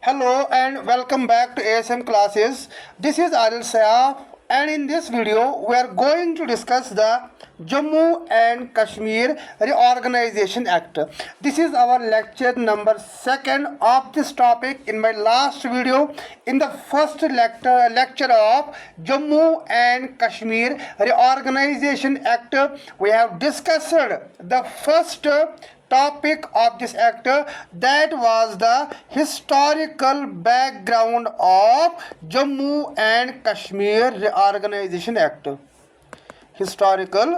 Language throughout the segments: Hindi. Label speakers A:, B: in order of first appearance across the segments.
A: Hello and welcome back to ASM classes. This is Adil Sayaf, and in this video we are going to discuss the Jammu and Kashmir Reorganization Act. This is our lecture number 2nd of this topic. In my last video, in the first lecture of Jammu and Kashmir Reorganization Act, we have discussed the first topic of this act, that was the historical background of Jammu and Kashmir Reorganization Act. Historical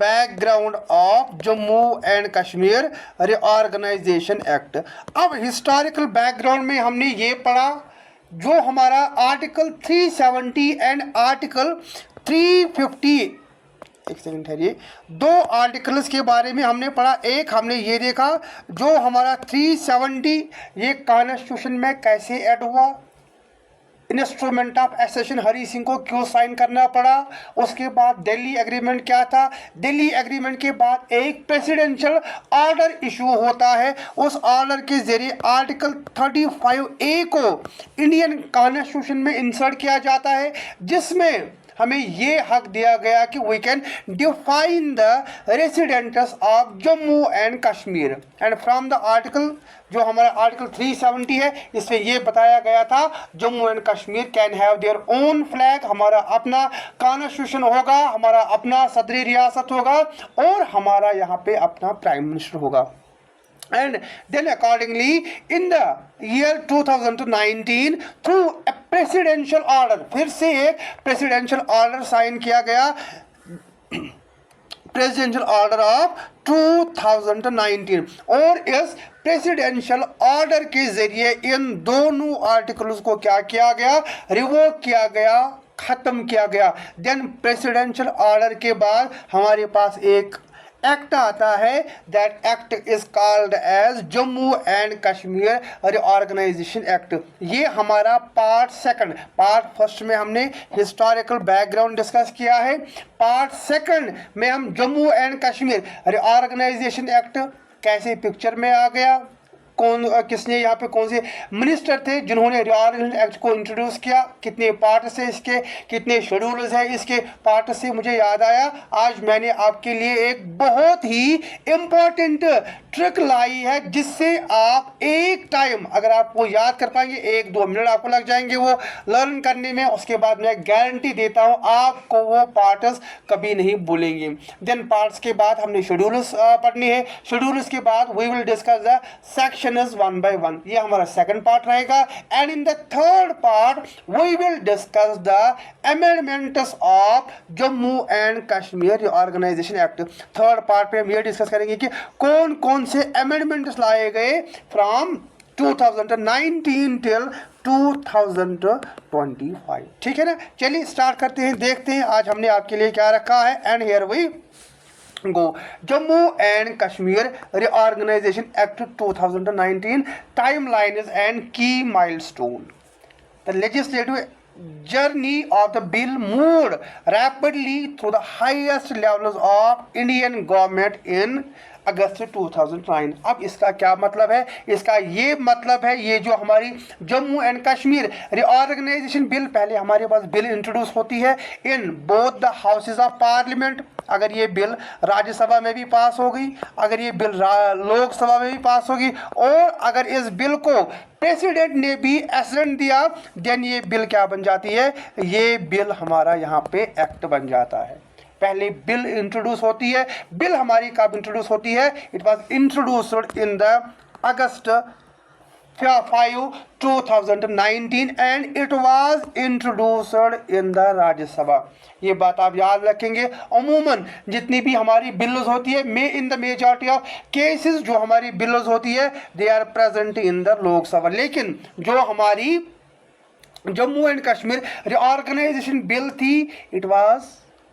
A: background of Jammu and Kashmir reorganisation act. अब हिस्टोरिकल बैकग्राउंड में हमने ये पढ़ा, जो हमारा आर्टिकल 370 एंड आर्टिकल 350, एक सेकंड ठहरिए, दो आर्टिकल्स के बारे में हमने पढ़ा। एक हमने ये देखा जो हमारा 370 ये कॉन्स्टिट्यूशन में कैसे ऐड हुआ, instrument of assertion Hari Singh को क्यों साइन करना पड़ा। उसके बाद दिल्ली एग्रीमेंट क्या था, दिल्ली एग्रीमेंट के बाद एक प्रेसिडेंशियल ऑर्डर इशू होता है। उस ऑर्डर के जरिए आर्टिकल 35A को इंडियन कॉन्स्टिट्यूशन में इंसर्ट किया जाता है, जिसमें हमें ये हक दिया गया कि we can define the residents of Jammu and Kashmir. And from the article, जो हमारा आर्टिकल 370 है, इसमें ये बताया गया था Jammu and Kashmir can have their own flag, हमारा अपना कॉन्स्टिट्यूशन होगा, हमारा अपना सदरी रियासत होगा और हमारा यहाँ पे अपना प्राइम मिनिस्टर होगा। And then accordingly in the year 2019 through a presidential order, फिर से एक presidential order साइन किया गया, presidential order of 2019, और इस प्रेसिडेंशियल ऑर्डर के जरिए इन दोनों आर्टिकल्स को क्या किया गया, रिवोक किया गया, खत्म किया गया। देन प्रेसिडेंशियल ऑर्डर के बाद हमारे पास एक एक्ट आता है, that act is called as Jammu and Kashmir reorganisation act. ये हमारा पार्ट सेकंड, पार्ट फर्स्ट में हमने हिस्टोरिकल बैकग्राउंड डिस्कस किया है, पार्ट सेकंड में हम Jammu and Kashmir reorganisation act कैसे पिक्चर में आ गया, कौन किसने यहाँ पे कौन से मिनिस्टर थे जिन्होंने रिऑर्गेनाइजेशन एक्ट को इंट्रोड्यूस किया, कितने पार्ट से इसके, कितने शेड्यूल्स हैं इसके पार्ट से। मुझे याद आया आज मैंने आपके लिए एक बहुत ही इम्पोर्टेंट ट्रिक लाई है, जिससे आप एक टाइम अगर आप वो याद कर पाएंगे, 1-2 मिनट आपको लग जाएंगे वो लर्न करने में, उसके बाद मैं गारंटी देता हूँ आपको वो पार्ट्स कभी नहीं भूलेंगे। देन पार्ट्स के बाद हमने शेड्यूल्स पढ़नी है, शेड्यूल्स के बाद we will discuss the section is one by one, ये हमारा सेकंड पार्ट रहेगा। And in the third part we will discuss the amendments of Jammu and Kashmir reorganisation act. Third part पे हम ये डिस्कस करेंगे कि कौन कौन से अमेंडमेंट्स लाए गए फ्रॉम 2019 टिल 2025। ठीक है ना, चलिए स्टार्ट करते हैं, देखते हैं आज हमने आपके लिए क्या रखा है। And here we go, Jammu and Kashmir Reorganization Act 2019 timelines and key milestone. The legislative journey of the bill moved rapidly through the highest levels of Indian government in अगस्त 2009। अब इसका क्या मतलब है, इसका ये मतलब है, ये जो हमारी Jammu and Kashmir reorganisation bill, पहले हमारे पास बिल इंट्रोड्यूस होती है in both the houses of parliament. अगर ये बिल राज्यसभा में भी पास हो गई, अगर ये बिल लोकसभा में भी पास होगी, और अगर इस बिल को प्रेसिडेंट ने भी एसेंट दिया, देन ये बिल क्या बन जाती है, ये बिल हमारा यहाँ पे एक्ट बन जाता है। पहले बिल इंट्रोड्यूस होती है, बिल हमारी कब इंट्रोड्यूस होती है, it was introduced in the August 5, 2019 and it was introduced in the Rajya Sabha. ये बात आप याद रखेंगे। अमूमन जितनी भी हमारी बिल्स होती है, in the majority of cases जो हमारी बिल्स होती है, they are present in the Lok Sabha, लेकिन जो हमारी Jammu and Kashmir reorganisation bill थी, it was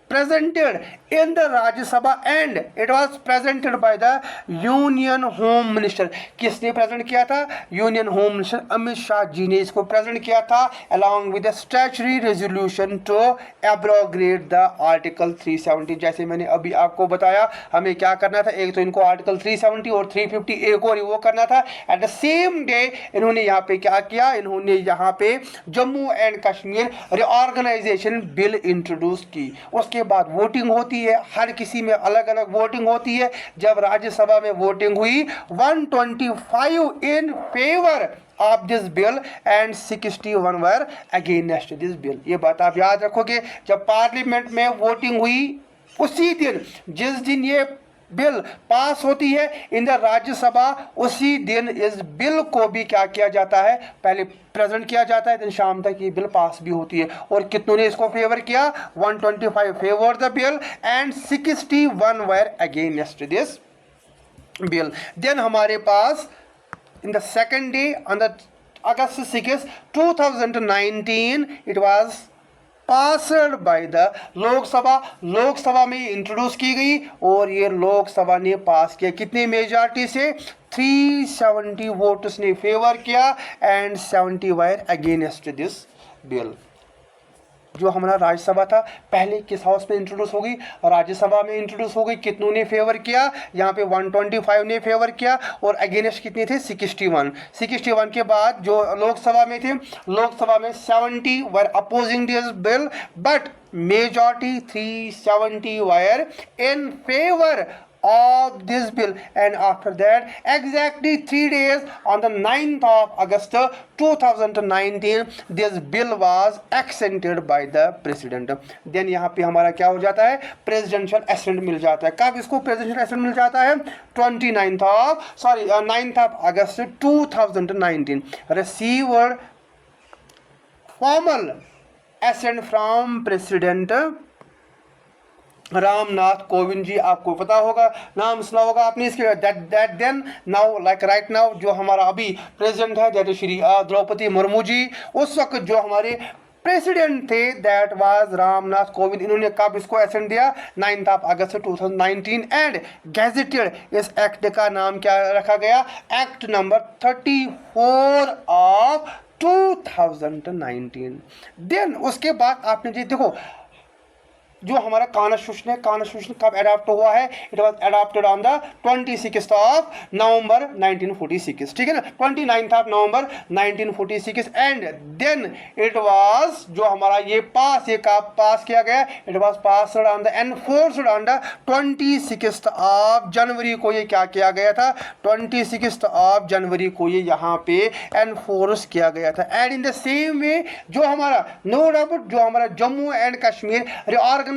A: presented in the Rajya Sabha and it was presented by the Union Home Minister. किसने प्रेजेंट किया था? Union home minister Amit Shah ji ने इसको प्रेजेंट किया था along with the statutory resolution to abrogate the article 370. जैसे मैंने अभी आपको बताया हमें क्या करना था, एक तो इनको आर्टिकल 370 और 350 एक और वो करना था. एट द सेम डे इन्होंने यहाँ पे क्या किया, इन्होंने यहाँ पे Jammu and Kashmir reorganisation bill introduce की. उसके बाद वोटिंग होती है, हर किसी में अलग अलग वोटिंग होती है. जब राज्यसभा में वोटिंग हुई 125 in favour of this bill and 61 were against this bill. ये बात आप याद रखोगे. जब पार्लियामेंट में वोटिंग हुई उसी दिन, जिस दिन ये बिल पास होती है इन द राज्यसभा, उसी दिन इस बिल को भी क्या किया जाता है, पहले प्रेजेंट किया जाता है, दिन शाम तक ये बिल पास भी होती है. और कितनों ने इसको फेवर किया? 125 favour the bill and 61 were against this bill. Then हमारे पास in the second day on the August 6, 2019 it was passed by the Lok Sabha. Lok Sabha में इंट्रोड्यूस की गई और ये लोकसभा ने पास किया. कितनी मेजॉरिटी से? 370 वोट्स ने फेवर किया and 70 were against this bill. जो हमारा राज्यसभा था पहले किस हाउस में इंट्रोड्यूस हो गई? राज्यसभा में इंट्रोड्यूस हो गई. कितनों ने फेवर किया? यहाँ पे 125 ने फेवर किया और अगेंस्ट कितने थे? 61. 61 के बाद जो लोकसभा में थे, लोकसभा में 70 were opposing this bill but majority 370 were in favour of this bill. And after that exactly 3 days on the 9th of August 2019 this bill was accented by the president. then यहाँ पे हमारा क्या हो जाता है? प्रेसिडेंशियल एसेंट मिल जाता है. कब इसको प्रेसिडेंशियल एसेंट मिल जाता है? 9th of August 2019 received formal assent from President Ramnath Kovind ji. आपको पता होगा, नाम सुना होगा आपने इसके. That then now like right now जो हमारा अभी प्रेसिडेंट है दैट श्री द्रौपदी मुर्मू जी. उस वक्त जो हमारे प्रेसिडेंट थे दैट वाज रामनाथ कोविंद. इन्होंने कब इसको एसेंट दिया? 9th of August 2019 and gazetted. इस एक्ट का नाम क्या रखा गया? Act number 34 of 2019. देन उसके बाद आपने जी देखो जो हमारा कॉन्स्टिट्यूशन है, कॉन्स्टिट्यूशन कब अडॉप्ट हुआ है? It was adopted on the 26th of November 1946. ठीक है ना, 29th of November 1946 and then it was जो हमारा ये कब पास किया गया? It was passed on the enforced on the 26th of January को. ये क्या किया गया था? 26th ऑफ जनवरी को ये यहाँ पे एनफोर्स किया गया था. And in the same way जो हमारा नो डाउट जो हमारा Jammu and Kashmir reorganisation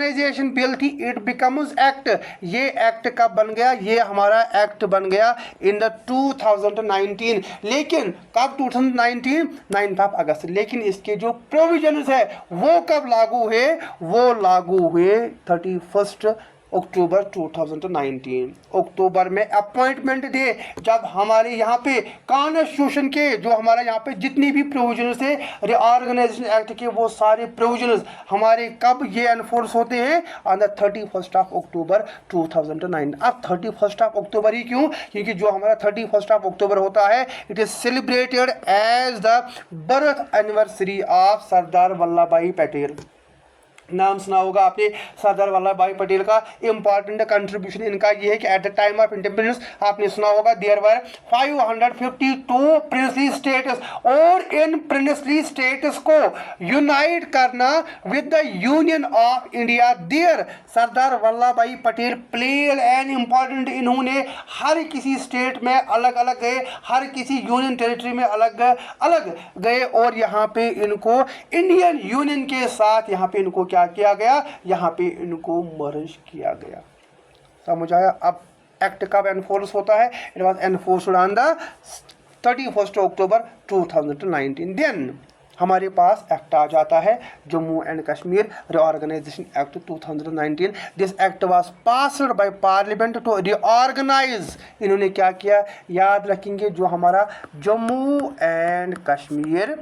A: bill थी, इट बिकम्स एक्ट. ये एक्ट कब बन गया? ये हमारा एक्ट बन गया इन द 2019. लेकिन कब? 2019 9th of August. लेकिन इसके जो प्रोविजंस है वो कब लागू हुए? वो लागू हुए 31 अक्टूबर 2019. अक्टूबर में अपॉइंटमेंट डे जब हमारे यहाँ पे कॉन्स्टिट्यूशन के जो हमारा यहाँ पे जितनी भी प्रोविजंस है रिऑर्गेनाइजेशन एक्ट के वो सारे प्रोविजंस हमारे कब ये एनफोर्स होते हैं? On the 31 of October 2009. अब 31 ऑफ अक्टूबर ही क्यों? क्योंकि जो हमारा 31 ऑफ अक्टूबर होता है it is celebrated as the birth anniversary of Sardar Vallabhbhai Patel. नाम सुना होगा आपने सरदार वल्लभ भाई पटेल का. इंपॉर्टेंट कंट्रीब्यूशन इनका ये है कि at the time of independence आपने सुना होगा देयर वर 552 प्रिंसली स्टेट्स और इन प्रिंसली स्टेट्स को यूनाइट करना with the union of India. There Sardar Vallabhbhai Patel played an important. इन्होंने हर किसी स्टेट में अलग अलग गए, हर किसी यूनियन टेरिटरी में अलग अलग गए और यहाँ पे इनको इंडियन यूनियन के साथ यहाँ पे इनको किया गया? यहाँ पे इनको मर्ज किया गया. समझ आया? अब एक्ट कब एनफोर्स होता है? It was enforced on the 31 October 2019. Then हमारे पास एक्ट आ जाता है Jammu and Kashmir reorganisation act 2019. This act was passed by parliament to reorganise. इन्होंने क्या किया? याद रखेंगे जो हमारा Jammu and Kashmir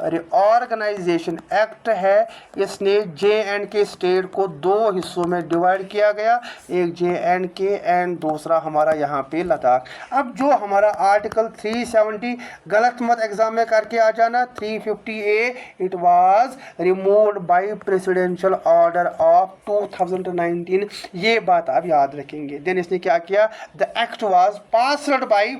A: reorganisation act है, इसने J&K स्टेट को दो हिस्सों में डिवाइड किया गया, एक J&K एंड दूसरा हमारा यहाँ पे लद्दाख। अब जो हमारा आर्टिकल 370 गलत मत एग्जाम में करके आ जाना, 350A it was removed by presidential order of 2019, ये बात आप याद रखेंगे। देन इसने क्या किया, the act was passed bye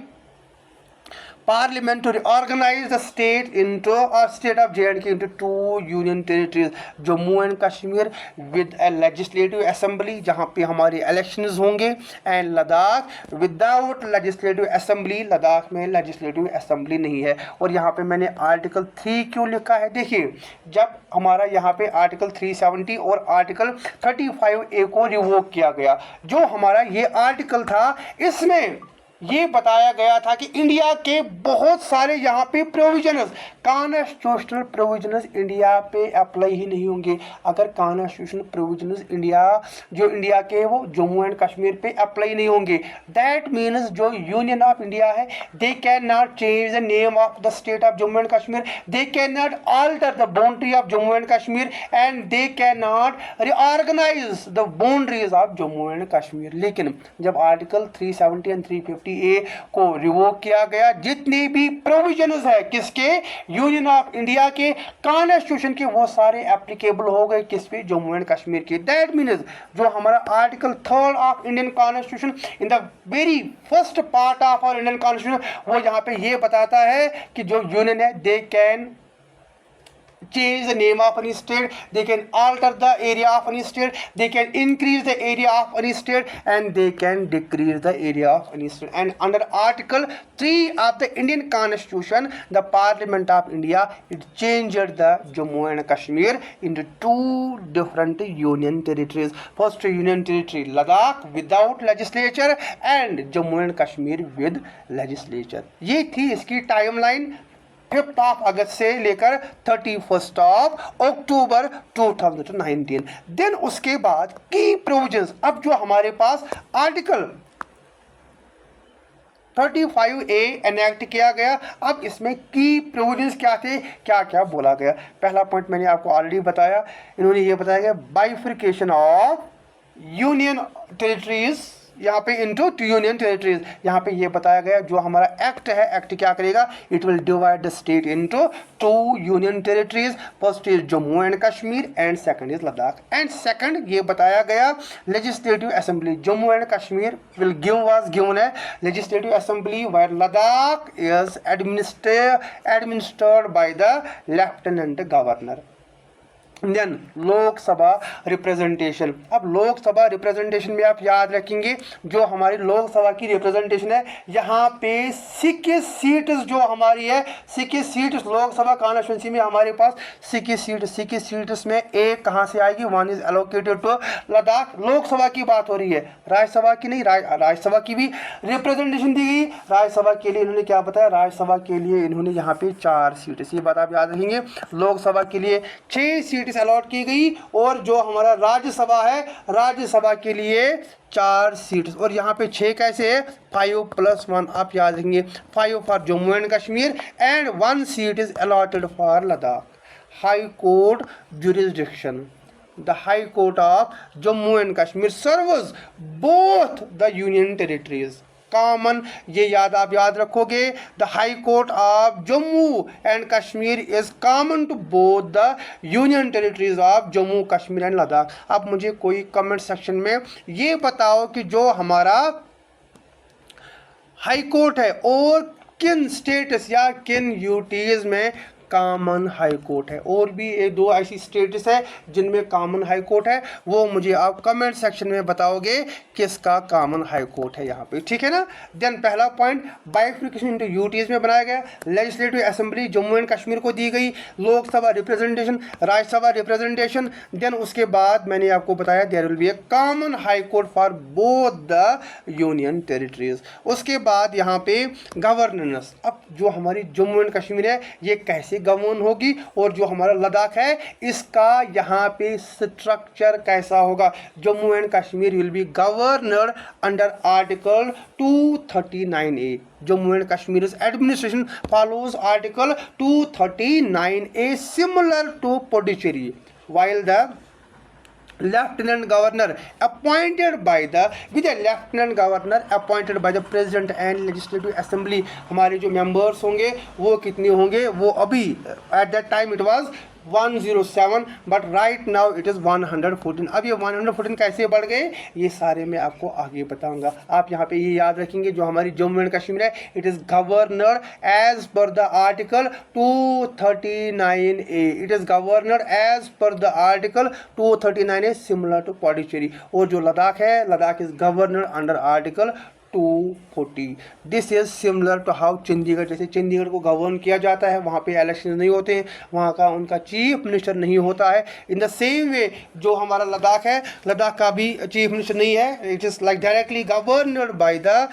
A: Parliament to reorganize the state into state of J&K into two union territories, Jammu and Kashmir with a legislative assembly जहाँ पे हमारे elections होंगे, and Ladakh without legislative assembly, Ladakh में legislative assembly नहीं है। और यहाँ पे मैंने आर्टिकल 3 क्यों लिखा है, देखिए जब हमारा यहाँ पे आर्टिकल 370 और आर्टिकल 35A को रिवोक किया गया, जो हमारा ये आर्टिकल था इसमें ये बताया गया था कि इंडिया के बहुत सारे यहाँ पे प्रोविजनस, कॉन्स्टिट्यूशनल प्रोविजनस इंडिया पे अप्लाई ही नहीं होंगे। अगर कॉन्स्टिट्यूशनल प्रोविजनस इंडिया के वो जम्मू एंड कश्मीर पे अप्लाई नहीं होंगे, दैट मीन्स जो यूनियन ऑफ इंडिया है they can not change the name of the state of Jammu and Kashmir, they can not alter the boundary of Jammu and Kashmir and they can not reorganise the boundaries of Jammu and Kashmir. लेकिन जब आर्टिकल 370 एंड 350 को रिवोक किया गया, जितने भी प्रोविजंस है किसके, यूनियन ऑफ इंडिया के कॉन्स्टिट्यूशन के, वो सारे एप्लीकेबल हो गए किस पे, जम्मू एंड कश्मीर के। दैट मीन्स जो हमारा article 3 of Indian constitution in the very first part of our Indian constitution, वो यहाँ पे ये बताता है कि जो यूनियन है they can change the name of any state, they can alter the area of any state, they can increase the area of any state and they can decrease the area of any state. And under article 3 of the Indian constitution, the Parliament of India, it changed the Jammu and Kashmir into two different union territories. First union territory Ladakh without legislature and Jammu and Kashmir with legislature. ये थी इसकी टाइमलाइन 5th ऑफ अगस्त से लेकर 31st ऑफ अक्टूबर 2019। देन उसके बाद की प्रोविजंस, अब जो हमारे पास आर्टिकल 35A एनेक्ट किया गया, अब इसमें की प्रोविजंस क्या थे, क्या क्या बोला गया। पहला पॉइंट मैंने आपको ऑलरेडी बताया, इन्होंने ये बताया गया बाइफिकेशन ऑफ यूनियन टेरिटरीज, यहाँ पे इनटू टू यूनियन टेरिटरीज। यहाँ पे ये बताया गया जो हमारा एक्ट है, एक्ट क्या करेगा, it will divide the state into two union territories. First is Jammu and Kashmir and second is Ladakh. And second ये बताया गया legislative assembly, Jammu and Kashmir will given है legislative assembly whereas Ladakh is administered by the lieutenant governor. Then Lok Sabha representation, अब लोकसभा रिप्रेजेंटेशन में आप याद रखेंगे जो हमारी लोकसभा की रिप्रेजेंटेशन है, यहाँ पे 6 सीट्स जो हमारी है, 6 सीट्स लोकसभा कॉन्स्टिट्यूंसी में हमारे पास 6 सीट्स में एक कहाँ से आएगी, 1 is allocated to Ladakh. Lok Sabha की बात हो रही है, राज्यसभा की नहीं, राज्यसभा की भी रिप्रेजेंटेशन दी गई। राज्यसभा के लिए इन्होंने क्या बताया, राज्यसभा के लिए इन्होंने यहाँ पे 4 सीट्स, ये बात आप याद रखेंगे। लोकसभा के लिए 6 सीट अलॉट की गई और जो हमारा राज्यसभा है, राज्यसभा के लिए 4 सीट्स, और यहाँ पे 6 कैसे है, 5 + 1 आप याद रखेंगे, 5 for Jammu and Kashmir and 1 seat is allotted for Ladakh. High court jurisdiction, the high court of Jammu and Kashmir serves both the union territories. Common, ये आप याद रखोगे, the high court of Jammu and Kashmir is common to both the union territories of Jammu Kashmir and Ladakh. अब मुझे कोई कमेंट सेक्शन में ये बताओ कि जो हमारा हाई कोर्ट है और किन स्टेट्स या किन यूटीज में कॉमन हाई कोर्ट है, और भी 1-2 ऐसी स्टेट्स है जिनमें कॉमन हाई कोर्ट है, वो मुझे आप कमेंट सेक्शन में बताओगे किसका कॉमन हाई कोर्ट है यहाँ पे, ठीक है ना। देन पहला पॉइंट बाइफिकेशन इनटू यूटीज में बनाया गया, legislative assembly Jammu and Kashmir को दी गई, Lok Sabha representation, Rajya Sabha representation. Then उसके बाद मैंने आपको बताया there will be a common high court for both the union territories. उसके बाद यहाँ पे गवर्नेंस, अब जो हमारी जम्मू एंड कश्मीर है ये कैसे कैसे गवर्न होगी, और जो हमारा लद्दाख है इसका यहाँ पे स्ट्रक्चर कैसा होगा। Jammu and Kashmir will be governed under article 239A. Jammu and Kashmir's administration follows Article 239A, similar to Puducherry, while the lieutenant governor appointed by the lieutenant governor appointed by the president and legislative assembly. हमारे जो members होंगे वो कितने होंगे, वो अभी at that time it was 107 but right now it is 114. अब ये 114 कैसे बढ़ गए ये सारे मैं आपको आगे बताऊंगा. आप यहाँ पे ये याद रखेंगे जो हमारी जम्मू एंड कश्मीर है it is governed as per the article 239A. It is governed as per the article 239A similar to Pondicherry. और जो लद्दाख है Ladakh is governed under article 240. This is similar to how Chandigarh, जैसे चंडीगढ़ को गवर्न किया जाता है, वहाँ पे इलेक्शन नहीं होते हैं, वहाँ का उनका चीफ मिनिस्टर नहीं होता है. इन द सेम वे जो हमारा लद्दाख है लद्दाख का भी चीफ मिनिस्टर नहीं है. It is like directly governed by the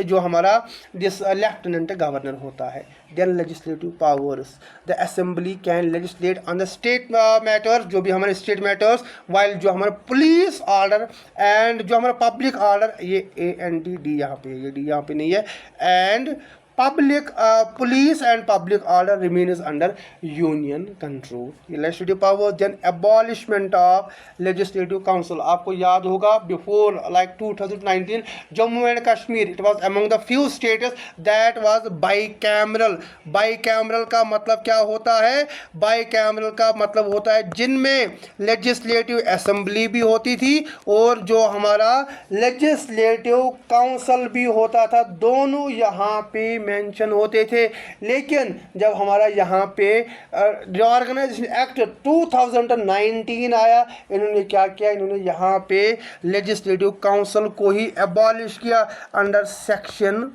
A: जो हमारा दिस लेफ्टिनेंट गवर्नर होता है. Then legislative powers, the assembly can legislate on the state matters, जो भी हमारे स्टेट मैटर्स, वाइल जो हमारा पुलिस ऑर्डर एंड जो हमारा पब्लिक ऑर्डर, ये AND यहाँ पे, ये D यहाँ पे नहीं है, and public police and public order remains under union control. Legislative power. Then abolishment of legislative council. आपको याद होगा before like 2019 Jammu and Kashmir it was among the few states that was bicameral. Bicameral का मतलब क्या होता है, बाईकैमरल का मतलब होता है जिनमें लेजिस्लेटिव असेंबली भी होती थी और जो हमारा लेजिस्लेटिव काउंसिल भी होता था, दोनों यहाँ पे मेंशन होते थे. लेकिन जब हमारा यहाँ पे रिऑर्गेनाइजेशन एक्ट 2019 आया, इन्होंने क्या किया, इन्होंने यहाँ पे लेजिस्लेटिव काउंसिल को ही एबॉलिश किया अंडर सेक्शन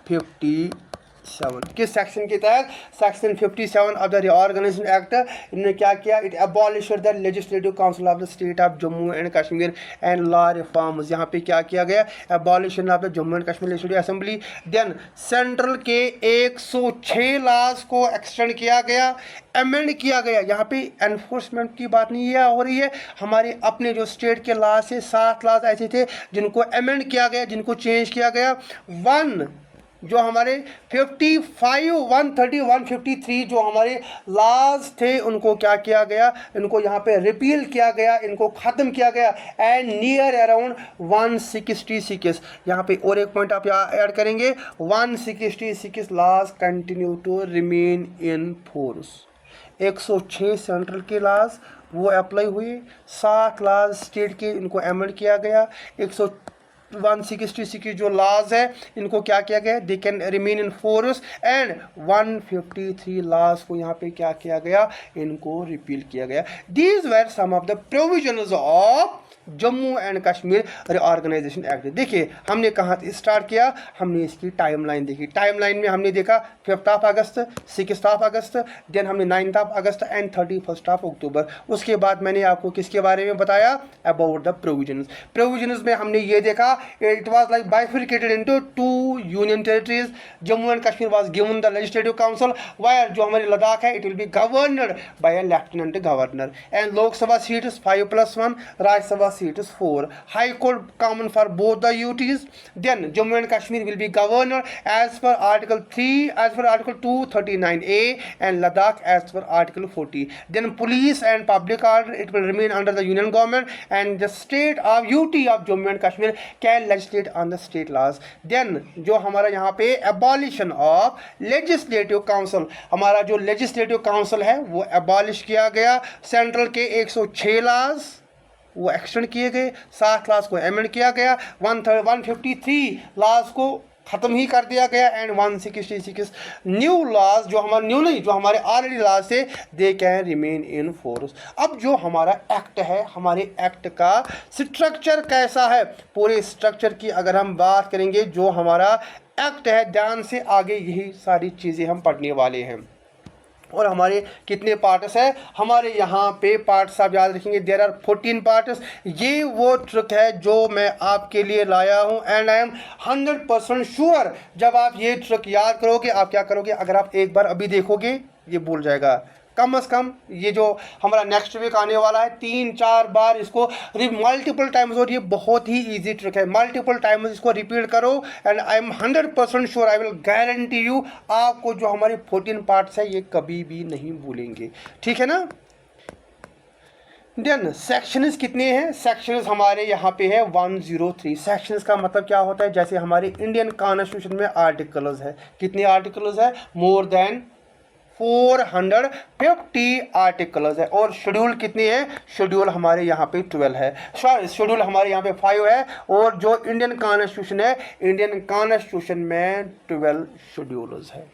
A: 57. किस सेक्शन के तहत, section 57 of the reorganisation act. इन्होंने क्या किया, it abolished the legislative council of the state of Jammu and Kashmir and law reforms. यहाँ पे क्या किया गया, abolition of the Jammu and Kashmir legislative assembly. Then central के 106 लॉज को एक्सटेंड किया गया, अमेंड किया गया. यहाँ पे एनफोर्समेंट की बात नहीं है हो रही है, हमारे अपने जो स्टेट के लॉज से 7 लॉज ऐसे थे जिनको अमेंड किया गया, जिनको चेंज किया गया. जो हमारे 55, 130, 153 जो हमारे लॉज थे उनको क्या किया गया, इनको यहाँ पे रिपील किया गया, इनको ख़त्म किया गया. एंड नियर अराउंड 166, यहाँ पे और एक पॉइंट आप यहाँ ऐड करेंगे, 166 laws continue to remain in force. 106 central के लॉज वो अप्लाई हुए, 7 लॉज स्टेट के इनको अमेंड किया गया. 166 जो लॉज है इनको क्या किया गया, they can remain in force. And 153 laws को यहाँ पे क्या किया गया, इनको रिपील किया गया. These were some of the provisions of Jammu and Kashmir reorganisation act. देखिए हमने कहाँ स्टार्ट किया, हमने इसकी टाइमलाइन देखी. टाइमलाइन में हमने देखा 5 अगस्त, 6 अगस्त, देन हमने 9 अगस्त एंड 31 अक्टूबर. उसके बाद मैंने आपको किसके बारे में बताया, अबाउट द प्रोविजंस. प्रोविजंस में हमने ये देखा it was like bifurcated into 2 union territories. Jammu and Kashmir was given the legislative council, wire जो हमारी लद्दाख है it will be governed bye a lieutenant governor. And Lok Sabha seat is 5+1, Rajya Sabha seat is 4. High Court common for both the UTs. Then Jammu and Kashmir will be governed as per Article 3, as per Article 239A, and Ladakh as per Article 40. Then police and public order it will remain under the union government, and the state of UT of Jammu and Kashmir can legislate on the state laws. Then जो हमारा यहाँ पे abolition of legislative council, हमारा जो legislative council है वो abolish किया गया. सेंट्रल के 106 laws वो एक्सटेंड किए गए, 7 लॉज को अमेंड किया गया, 153 लॉज को ख़त्म ही कर दिया गया. एंड 166 न्यू लॉज जो हमारे न्यू नहीं जो हमारे ऑलरेडी लॉज से दे कैन रिमेन इन फोर्स. अब जो हमारा एक्ट है, हमारे एक्ट का स्ट्रक्चर कैसा है, पूरे स्ट्रक्चर की अगर हम बात करेंगे, जो हमारा एक्ट है ध्यान से आगे यही सारी चीज़ें हम पढ़ने वाले हैं. और हमारे कितने पार्ट्स है, हमारे यहाँ पे पार्ट्स आप याद रखेंगे, देयर आर 14 पार्ट्स। ये वो ट्रिक है जो मैं आपके लिए लाया हूँ एंड आई एम 100% श्योर जब आप ये ट्रिक याद करोगे आप क्या करोगे, अगर आप एक बार अभी देखोगे ये भूल जाएगा। कम से कम ये जो हमारा नेक्स्ट वीक आने वाला है 3-4 बार इसको मल्टीपल टाइम्स, और ये बहुत ही इजी ट्रिक है, मल्टीपल टाइम्स इसको रिपीट करो and I am 100% sure, I will guarantee you आपको जो हमारे 14 पार्ट्स है ये कभी भी नहीं भूलेंगे, ठीक है ना। देन सेक्शंस कितने हैं, सेक्शंस हमारे यहाँ पे है 103। सेक्शंस का मतलब क्या होता है, जैसे हमारे इंडियन कॉन्स्टिट्यूशन में आर्टिकल्स है, कितने आर्टिकल्स है, मोर देन 450 आर्टिकल्स है। और शेड्यूल कितने हैं, शेड्यूल हमारे यहाँ पे 12 है, सॉरी शेड्यूल हमारे यहाँ पे 5 है। और जो इंडियन कॉन्स्टिट्यूशन है, इंडियन कॉन्स्टिट्यूशन में 12 शेड्यूल्स है।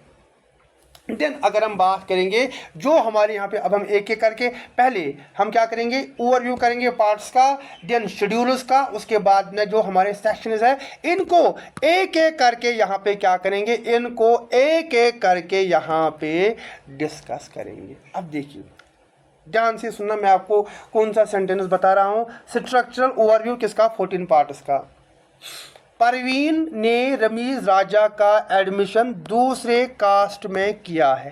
A: देन अगर हम बात करेंगे जो हमारे यहाँ पे, अब हम एक एक करके पहले हम क्या करेंगे, ओवरव्यू करेंगे पार्ट्स का, देन शेड्यूल्स का, उसके बाद में जो हमारे सेक्शंस है इनको एक एक करके यहाँ पे क्या करेंगे, इनको एक एक करके यहाँ पे डिस्कस करेंगे। अब देखिए ध्यान से सुनना, मैं आपको कौन सा सेंटेंस बता रहा हूँ। स्ट्रक्चरल ओवरव्यू किसका, 14 पार्ट्स का। परवीन ने रमीज राजा का एडमिशन दूसरे कास्ट में किया है।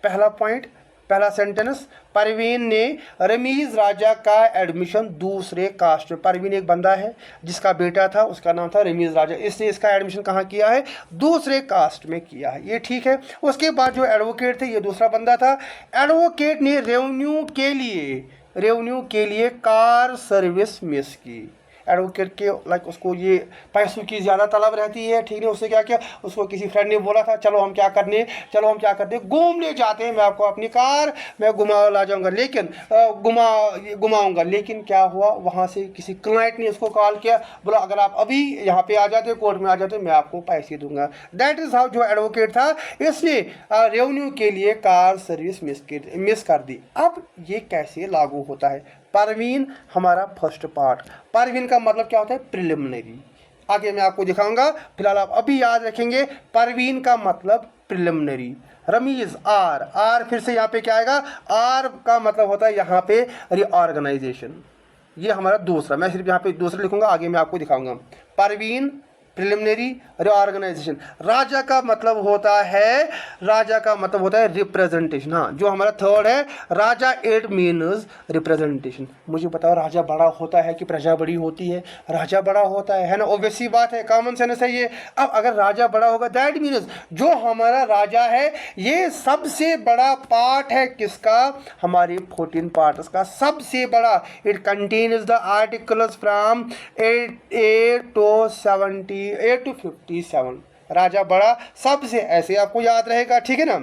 A: पहला पॉइंट, पहला सेंटेंस, परवीन ने रमीज राजा का एडमिशन दूसरे कास्ट में। परवीन एक बंदा है जिसका बेटा था, उसका नाम था रमीज राजा, इसने इसका एडमिशन कहाँ किया है, दूसरे कास्ट में किया है, ये ठीक है। उसके बाद जो एडवोकेट थे, ये दूसरा बंदा था। एडवोकेट ने रेवेन्यू के लिए कार सर्विस मिस की। एडवोकेट के लाइक उसको ये पैसों की ज़्यादा तलब रहती है, ठीक है। उससे क्या किया, उसको किसी फ्रेंड ने बोला था चलो हम क्या करते घूमने जाते हैं, मैं आपको अपनी कार मैं घुमा ला जाऊंगा, लेकिन घुमाऊंगा। लेकिन क्या हुआ, वहाँ से किसी क्लाइंट ने उसको कॉल किया, बोला अगर आप अभी यहाँ पे आ जाते, कोर्ट में आ जाते, मैं आपको पैसे दूंगा। दैट इज़ हाउ जो एडवोकेट था इसने रेवेन्यू के लिए कार सर्विस मिस कर दी। अब ये कैसे लागू होता है, परवीन हमारा फर्स्ट पार्ट। परवीन का मतलब क्या होता है, प्रिलिमिनरी। आगे मैं आपको दिखाऊंगा, फिलहाल आप अभी याद रखेंगे परवीन का मतलब प्रिलिमिनरी। रमीज आर फिर से यहाँ पे क्या आएगा, आर का मतलब होता है यहाँ पे रिऑर्गेनाइजेशन। ये हमारा दूसरा, मैं सिर्फ यहाँ पे दूसरा लिखूंगा, आगे मैं आपको दिखाऊंगा। Parveen preliminary reorganisation. राजा का मतलब होता है रिप्रेजेंटेशन। हाँ, जो हमारा थर्ड है राजा, इट मीन्स रिप्रेजेंटेशन। मुझे बताओ राजा बड़ा होता है कि प्रजा बड़ी होती है, राजा बड़ा होता है ना, ऑब्वियस सी बात है, कॉमन सेंस है ये। अब अगर राजा बड़ा होगा दैट मीन्स जो हमारा राजा है ये सबसे बड़ा पार्ट है किसका, हमारे 14 पार्ट्स का सबसे बड़ा। It contains the articles from 8 to 57। राजा बड़ा सबसे, ऐसे आपको याद रहेगा, ठीक है ना।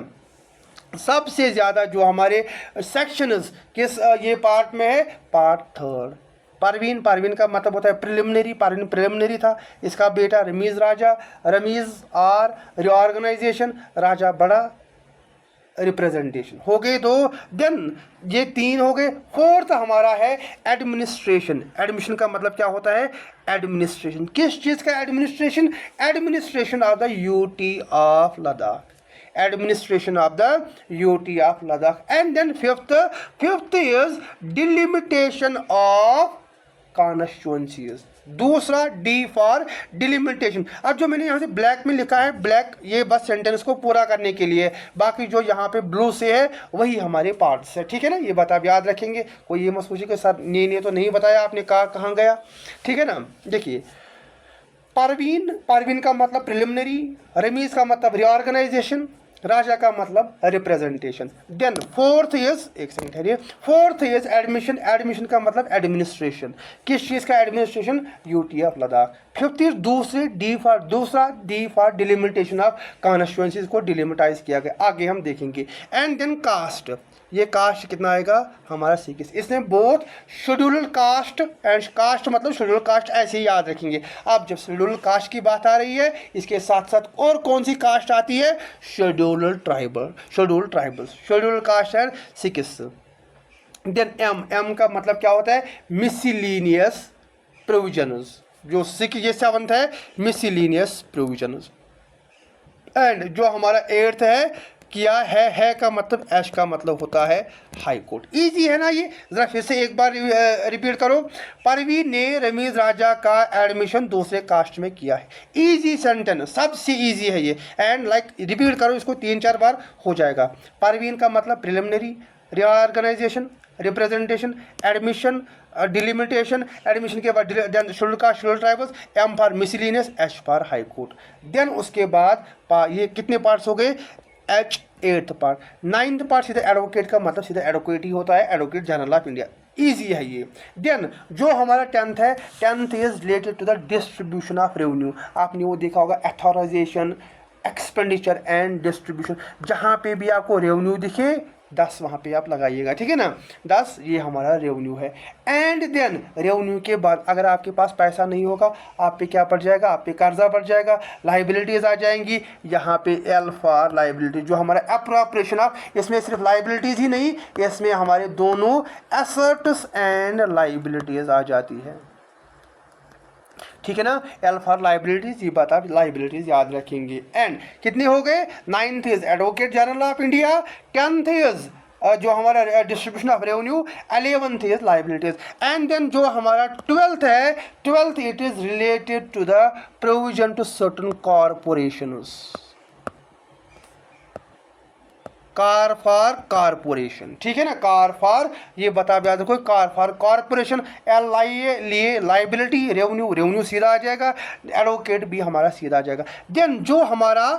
A: सबसे ज़्यादा जो हमारे सेक्शंस किस ये पार्ट में है, पार्ट थर्ड। परवीन का मतलब होता है प्रिलिमिनरी, परवीन प्रिलिमिनरी था, इसका बेटा रमीज राजा, रमीज आर रिऑर्गेनाइजेशन, राजा बड़ा रिप्रेजेंटेशन हो गए दो। देन ये 3 हो गए। फोर्थ हमारा है एडमिनिस्ट्रेशन। एडमिशन का मतलब क्या होता है, एडमिनिस्ट्रेशन। किस चीज़ का administration, administration of the UT of Ladakh, administration of the UT of Ladakh. And then fifth is delimitation of constituencies. दूसरा डी फॉर डिलिमिटेशन। अब जो मैंने यहाँ से ब्लैक में लिखा है, ब्लैक ये बस सेंटेंस को पूरा करने के लिए, बाकी जो यहाँ पे ब्लू से है वही हमारे पार्ट्स है, ठीक है ना। ये बात आप याद रखेंगे, कोई ये मत सोचिए कि सर ने तो नहीं बताया, आपने कहाँ गया, ठीक है ना। देखिए परवीन का मतलब प्रिलिमिनरी, रमीज का मतलब रिऑर्गेनाइजेशन, राजा का मतलब रिप्रेजेंटेशन। देन फोर्थ इज, एक सेकंड ठहरिए, फोर्थ इज एडमिशन। एडमिशन का मतलब एडमिनिस्ट्रेशन। किस चीज़ का administration, UT of Ladakh. Fifth is दूसरा D for delimitation of constituencies को डिलिमिटाइज किया गया, आगे हम देखेंगे। एंड देन कास्ट, ये कास्ट कितना आएगा हमारा 6। इसने both scheduled caste and caste मतलब शेड्यूल्ड कास्ट ऐसे ही याद रखेंगे। अब जब शेड्यूल्ड कास्ट की बात आ रही है, इसके साथ साथ और कौन सी कास्ट आती है, scheduled tribals, scheduled caste and 6। Then M का मतलब क्या होता है, मिसलिनियस प्रोविजन्स। जो 6 ये 7th है मिसलिनियस प्रोविजन्स। एंड जो हमारा 8th है किया है का मतलब एच का मतलब होता है हाई कोर्ट। इजी है ना ये, ज़रा फिर से एक बार रिपीट करो। परवीन ने रमीज़ राजा का एडमिशन दूसरे कास्ट में किया है। इजी सेंटेंस, सबसे इजी है ये। एंड लाइक रिपीट करो इसको 3-4 बार हो जाएगा। परवीन का मतलब preliminary, reorganisation, representation, admission, delimitation, admission के बाद then schedule caste, schedule tribals, M for miscellaneous, H for high court. Then उसके बाद ये कितने पार्ट्स हो गए, H 8th part. 9th part सीधा एडवोकेट का मतलब सीधा एडवोकेट ही होता है, advocate general of India. Easy है ये। देन जो हमारा 10th है, 10th is related to the distribution of revenue. आपने वो देखा होगा अथॉराइजेशन, एक्सपेंडिचर एंड डिस्ट्रीब्यूशन। जहाँ पे भी आपको रेवेन्यू दिखे 10 वहाँ पे आप लगाइएगा, ठीक है ना। 10 ये हमारा रेवेन्यू है। एंड देन रेवेन्यू के बाद अगर आपके पास पैसा नहीं होगा, आप पे क्या पड़ जाएगा, आप पे कर्जा पड़ जाएगा, लाइबिलिटीज़ आ जाएंगी। यहाँ पे एल फॉर लाइबिलिटी, जो हमारा अप्रोप्रिएशन ऑफ, इसमें सिर्फ लाइबिलिटीज़ ही नहीं, इसमें हमारे दोनों एसेट्स एंड लाइबिलिटीज़ आ जाती है, ठीक है ना। एल फॉर लाइबिलिटीज, ये बात आप लाइबिलिटीज याद रखेंगे। एंड कितने हो गए, 9th is advocate general of India, 10th is जो हमारा distribution of revenue, 11th is liabilities. And then जो हमारा 12th है, 12th it is related to the provision to certain corporations. Car for corporation, ठीक है ना। कार फॉर, ये बता याद रखो, car for corporation, L I लिए लाइबिलिटी, रेवेन्यू, रेवेन्यू सीधा आ जाएगा, एडवोकेट भी हमारा सीधा आ जाएगा। देन जो हमारा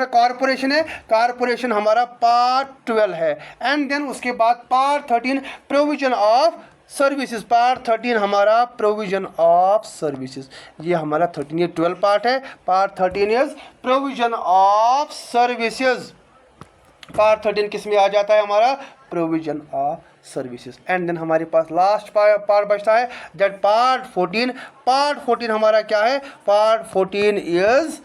A: कॉरपोरेशन है, कॉरपोरेशन हमारा पार्ट 12 है। एंड देन उसके बाद part 13 provision of services, part 13 हमारा प्रोविजन ऑफ सर्विसेज, ये हमारा 13, ये 12 पार्ट है। Part 13 is provision of services. Part 13 किस में आ जाता है, हमारा provision of services. And then हमारे पास लास्ट पार्ट बचता है, दैट पार्ट 14। पार्ट 14 हमारा क्या है, part 14 is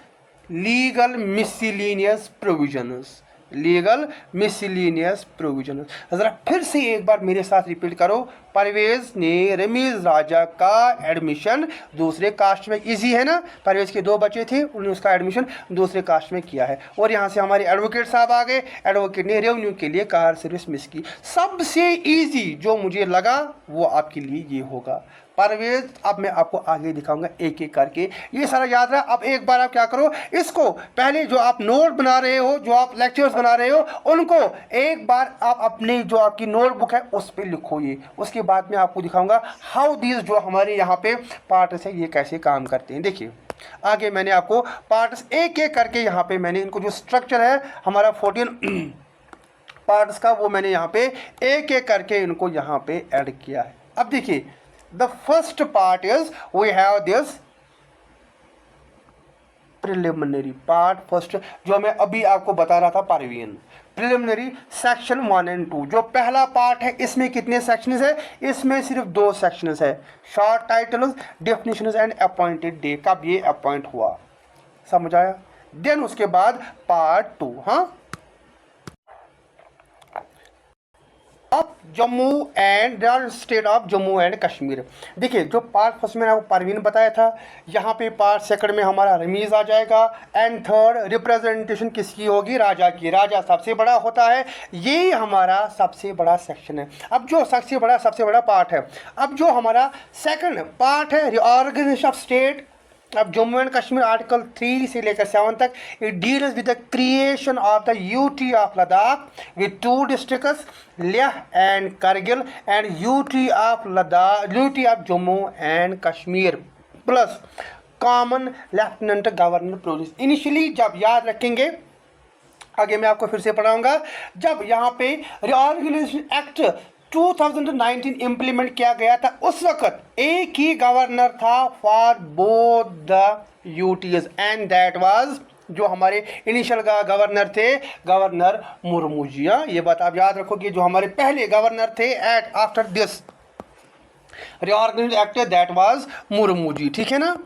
A: legal miscellaneous provisions, legal miscellaneous provision. ज़रा फिर से एक बार मेरे साथ रिपीट करो। परवेज़ ने रमीज़ राजा का एडमिशन दूसरे कास्ट में, इजी है ना, परवेज़ के 2 बच्चे थे, उन्होंने उसका एडमिशन दूसरे कास्ट में किया है। और यहाँ से हमारे एडवोकेट साहब आ गए, एडवोकेट ने रेवेन्यू के लिए कार सर्विस मिस की। सबसे ईजी जो मुझे लगा वो आपके लिए ये होगा परवेज़। अब मैं आपको आगे दिखाऊंगा एक एक करके, ये सारा याद रहा। अब एक बार आप क्या करो, इसको पहले जो आप नोट बना रहे हो, जो आप लेक्चर्स बना रहे हो, उनको एक बार आप अपने जो आपकी नोटबुक है उस पर लिखो ये। उसके बाद मैं आपको दिखाऊंगा हाउ दीज जो हमारे यहाँ पे पार्ट्स है ये कैसे काम करते हैं। देखिए आगे मैंने आपको पार्ट्स एक एक करके यहाँ पे मैंने इनको जो स्ट्रक्चर है हमारा 14 पार्ट्स का, वो मैंने यहाँ पे एक एक करके इनको यहाँ पे ऐड किया है। अब देखिए the first part is we have this preliminary part first, जो मैं अभी आपको बता रहा था परवीन। प्रिलिमिनरी सेक्शन 1 and 2, जो पहला पार्ट है इसमें कितने सेक्शंस है, इसमें सिर्फ 2 सेक्शंस है, short titles, definitions and appointed day, कब ये अपॉइंट हुआ, समझ आया। देन उसके बाद पार्ट 2, हाँ, Jammu and state of Jammu and Kashmir. देखिए जो पार्ट फर्स्ट में आपको परवीन बताया था, यहाँ पे पार्ट सेकंड में हमारा रमीज़ आ जाएगा। एंड थर्ड रिप्रेजेंटेशन किसकी होगी, राजा की, राजा सबसे बड़ा होता है, ये हमारा सबसे बड़ा सेक्शन है। अब जो सबसे बड़ा पार्ट है, अब जो हमारा सेकंड पार्ट है रिऑर्गेनाइजेशन ऑफ स्टेट। अब जम्मू एंड कश्मीर आर्टिकल 3 से लेकर 7 तक it deals with the creation of the UT of Ladakh with 2 districts, Leh and Kargil, and UT of Ladakh, UT of Jammu and Kashmir plus common lieutenant governor province. Initially जब याद रखेंगे, आगे मैं आपको फिर से पढ़ाऊंगा, जब यहाँ पे रिऑर्गेनाइजेशन एक्ट 2019 इम्प्लीमेंट किया गया था, उस वक्त एक ही गवर्नर था for both the UTs, and that was जो हमारे इनिशियल गवर्नर थे, गवर्नर मुर्मू जी। ये बात आप याद रखो कि जो हमारे पहले गवर्नर थे at after this reorganisation act, that was Murmu ji, ठीक है ना।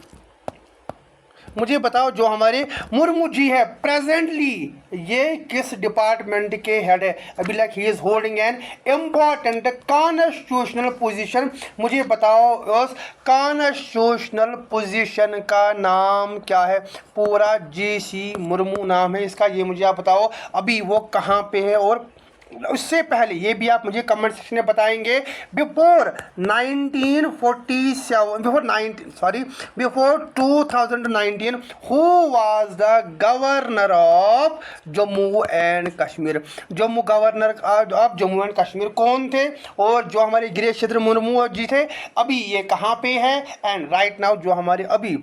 A: मुझे बताओ जो हमारे मुर्मू जी है प्रेजेंटली ये किस डिपार्टमेंट के हेड है? अभी like he is holding an important constitutional position. मुझे बताओ उस कॉन्स्टिट्यूशनल पोजीशन का नाम क्या है? पूरा जी.सी. मुर्मू नाम है इसका। ये मुझे आप बताओ अभी वो कहाँ पे है। और उससे पहले ये भी आप मुझे कमेंट सेक्शन में बताएंगे, before 2019 who was the governor of Jammu and Kashmir? Jammu governor of Jammu and Kashmir कौन थे? और जो हमारे गिरीश चंद्र मुर्मू जी थे, अभी ये कहाँ पे है? एंड राइट नाउ जो हमारे अभी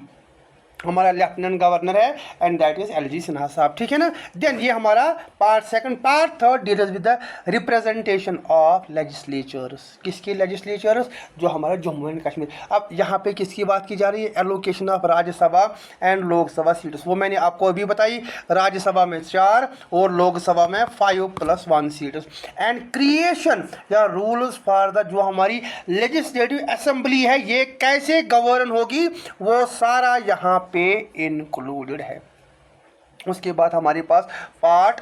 A: हमारा लेफ्टिनेंट गवर्नर है and that is LG. Sinha साहब, ठीक है ना। देन ये हमारा part second. Part third deals with the representation of legislatures. किसके लेजिस्लेचर्स? जो हमारा जम्मू एंड कश्मीर। अब यहाँ पे किसकी बात की जा रही है? Allocation of Rajya Sabha and Lok Sabha seats. वो मैंने आपको अभी बताई, राज्यसभा में 4 और लोकसभा में 5+1 सीट्स। एंड क्रिएशन या रूल्स फॉर द जो हमारी लेजिस्लेटिव असेंबली है ये कैसे गवर्न होगी, वो सारा यहाँ पे इंक्लूडेड है। उसके बाद हमारे पास पार्ट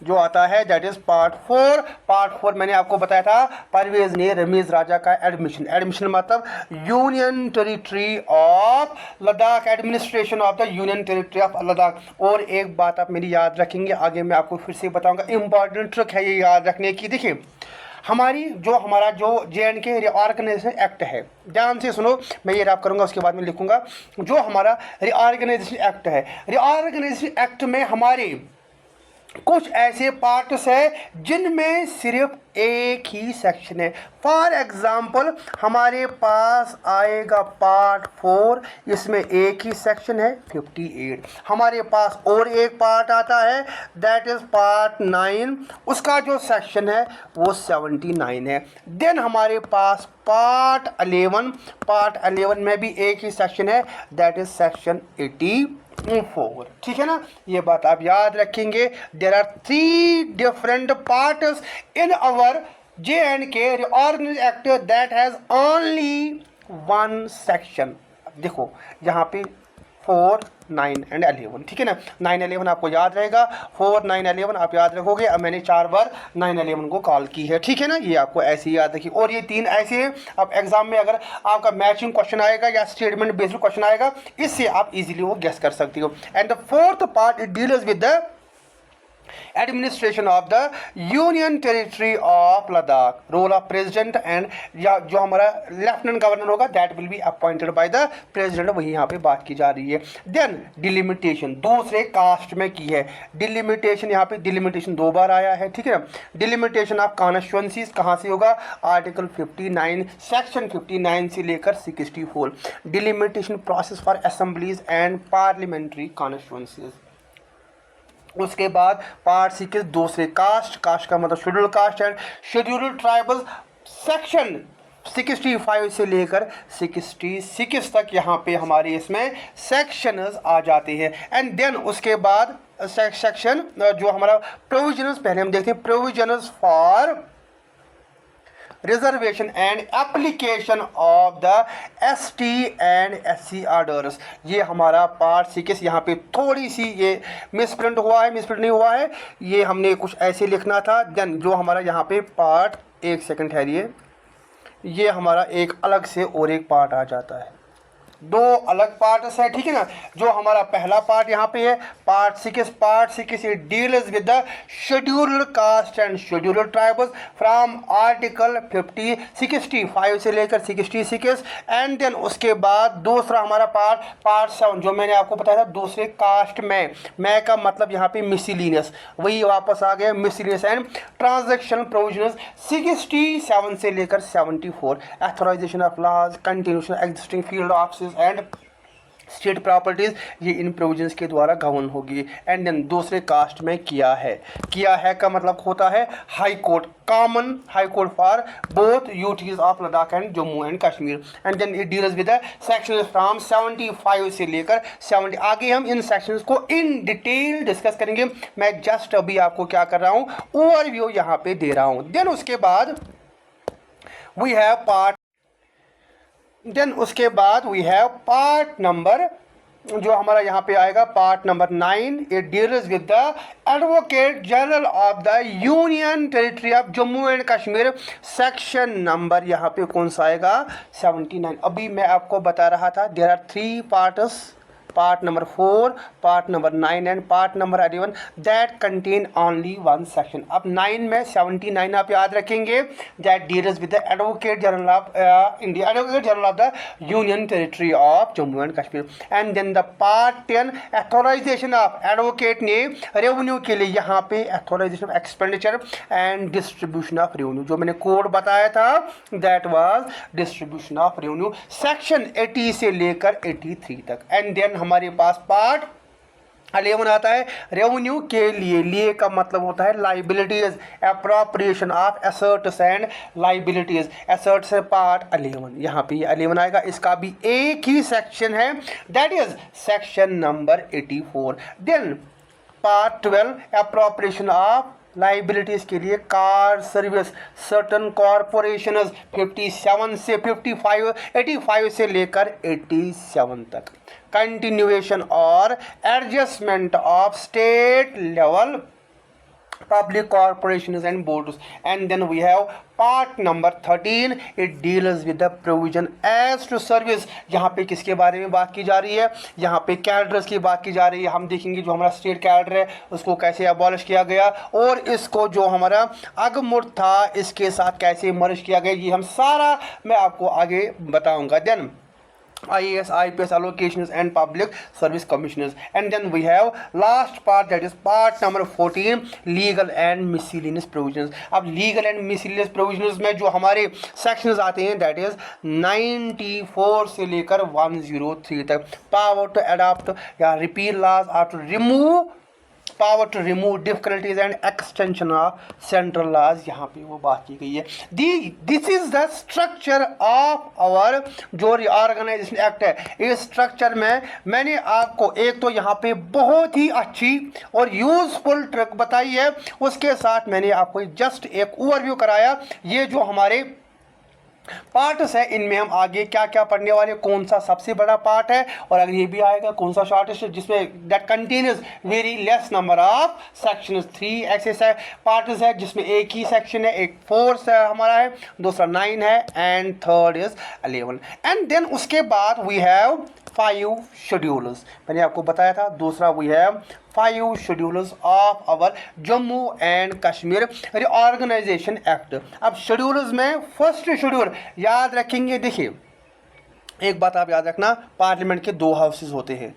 A: जो आता है दैट इज पार्ट 4। पार्ट 4 मैंने आपको बताया था परवेज ने रमीज राजा का एडमिशन मतलब union territory of Ladakh, administration of the union territory of Ladakh. और एक बात आप मेरी याद रखेंगे, आगे मैं आपको फिर से बताऊंगा, इंपॉर्टेंट ट्रिक है ये याद रखने की। देखिए हमारा जो J&K रिऑर्गेनाइजेशन एक्ट है, ध्यान से सुनो, मैं ये रैप करूंगा उसके बाद में लिखूंगा। जो हमारा रिऑर्गेनाइजेशन एक्ट है, रिऑर्गेनाइजेशन एक्ट में हमारे कुछ ऐसे पार्ट्स है जिनमें सिर्फ एक ही सेक्शन है। फॉर एग्जाम्पल हमारे पास आएगा पार्ट 4, इसमें एक ही सेक्शन है 58। हमारे पास और एक पार्ट आता है दैट इज पार्ट 9, उसका जो सेक्शन है वो 79 है। देन हमारे पास पार्ट 11 में भी एक ही सेक्शन है दैट इज सेक्शन 84। ठीक है ना, ये बात आप याद रखेंगे। There are 3 different parts in our J&K Reorganization Act that has only 1 section। देखो यहाँ पे 4, 9 एंड 11, ठीक है ना। 9, 11 आपको याद रहेगा, 4, 9, 11 आप याद रखोगे। अब मैंने 4 बार 9, 11 को कॉल की है, ठीक है ना, ये आपको ऐसे ही याद रखिए। और ये 3 ऐसे हैं, अब एग्जाम में अगर आपका मैचिंग क्वेश्चन आएगा या स्टेटमेंट बेस्ड क्वेश्चन आएगा, इससे आप इजीली वो गेस कर सकते हो। And the fourth part it deals with the administration of the union territory of Ladakh, role of president and या जो हमारा लेफ्टिनेंट गवर्नर होगा that will be appointed by the president, वही यहाँ पे बात की जा रही है। देन डिलिमिटेशन दूसरे कास्ट में की है। डिलिमिटेशन यहाँ पे डिलिमिटेशन 2 बार आया है, ठीक है ना। डिलिमिटेशन ऑफ कॉन्स्टिट्यूएंसीज कहाँ से होगा? आर्टिकल 59 सेक्शन 59 से लेकर 64। Delimitation process for assemblies and parliamentary constituencies. उसके बाद पार्ट 6 दूसरे कास्ट का मतलब schedule caste and schedule tribal, section 65 से लेकर 66 तक यहाँ पे हमारे इसमें सेक्शंस आ जाते हैं। एंड देन उसके बाद सेक्शन जो हमारा प्रोविजनस, पहले हम देखते हैं provisions for reservation and application of the ST and SC orders. ये हमारा पार्ट 6। यहाँ पे थोड़ी सी ये मिसप्रिंट नहीं हुआ है, ये हमने कुछ ऐसे लिखना था। देन जो हमारा यहाँ पे पार्ट, एक सेकंड ठहरिए, ये हमारा एक अलग से और एक पार्ट आ जाता है, 2 अलग पार्ट्स है, ठीक है ना। जो हमारा पहला पार्ट यहाँ पे है part 6 it deals with the scheduled caste and scheduled tribals from article 65 से लेकर 66। एंड देन उसके बाद दूसरा हमारा पार्ट 7 जो मैंने आपको बताया था दूसरे कास्ट में, मैं का मतलब यहाँ पे मिसलिनियस, वही वापस आ गया मिसलिनियस एंड ट्रांजैक्शन प्रोविजंस 67 से लेकर 74। Authorization of laws, continuation existing field office and state properties, ये इन प्रोविजंस के द्वारा गवर्न होगी। एंड देन दूसरे कास्ट में किया है का मतलब होता है high court, common high court for both UTs of Ladakh and Jammu and Kashmir. And then it deals with the sections from 75 से लेकर 70। आगे हम इन सेक्शंस को इन डिटेल डिस्कस करेंगे, मैं जस्ट अभी आपको क्या कर रहा हूँ ओवरव्यू यहाँ पे दे रहा हूँ। देन उसके बाद वी हैव पार्ट नंबर जो हमारा यहाँ पे आएगा part number 9, it deals with the advocate general of the union territory of Jammu and Kashmir. Section number यहाँ पे कौन सा आएगा? 79। अभी मैं आपको बता रहा था there are 3 parts, part number 4, part number 9 and part number 11 that contain only one section। अब 9 में 79 आप याद रखेंगे, that deals with the Advocate General of India, Advocate General of the Union Territory of Jammu and Kashmir। and then the part 10 authorization of advocate ने revenue के लिए यहाँ पे authorization of expenditure and distribution of revenue, जो मैंने कोड बताया था that was distribution of revenue section 80 से लेकर 83 तक। and then हमारे पास पार्ट 11 आता है रेवेन्यू के लिए का मतलब होता है liabilities, appropriation of assets and liabilities, assets है पार्ट 11। यहाँ पे 11 आएगा, इसका भी एक ही सेक्शन है that is section number 84। Then part 12 appropriation of liabilities के लिए कार सर्विस सर्टन कॉरपोरेशन 57 से 55, 85 से लेकर 87 तक। कंटिन्यूएशन और adjustment of state level public corporations and boards। and then we have part number 13, it deals with the provision as to service। यहाँ पे किसके बारे में बात की जा रही है? यहाँ पे कैडर्स की बात की जा रही है। हम देखेंगे जो हमारा स्टेट कैडर है उसको कैसे अबॉलिश किया गया और इसको जो हमारा अगमुट था इसके साथ कैसे मर्ज किया गया, ये हम सारा मैं आपको आगे बताऊंगा। Then IAS, IPS allocations and public service commissioners। and then we have last part that is part number 14, legal and miscellaneous provisions। अब legal and miscellaneous provisions में जो हमारे sections आते हैं that is 94 से लेकर 103 तक। power to adopt या repeal laws or to remove, power to remove difficulties and extension of central laws, यहाँ पे वो बात की गई है। This is the structure of our जो रिऑर्गेनाइजेशन एक्ट है। इस स्ट्रक्चर में मैंने आपको एक तो यहाँ पे बहुत ही अच्छी और यूजफुल ट्रिक बताई है, उसके साथ मैंने आपको जस्ट एक ओवरव्यू कराया। ये जो हमारे पार्ट्स है इनमें हम आगे क्या क्या पढ़ने वाले, कौन सा सबसे बड़ा पार्ट है और अगर ये भी आएगा कौन सा शॉर्टेस्ट है जिसमें that contains very less number of sections. 3 ऐसे पार्ट्स है जिसमें एक ही सेक्शन है, एक 4 हमारा है, दूसरा 9 है and third is 11। And then उसके बाद वी हैव 5 शेड्यूल्स। मैंने आपको बताया था दूसरा we have 5 schedules of our Jammu and Kashmir reorganisation act. अब शेड्यूल्स में फर्स्ट शेड्यूल याद रखेंगे। देखिए एक बात आप याद रखना, पार्लियामेंट के 2 हाउसेस होते हैं।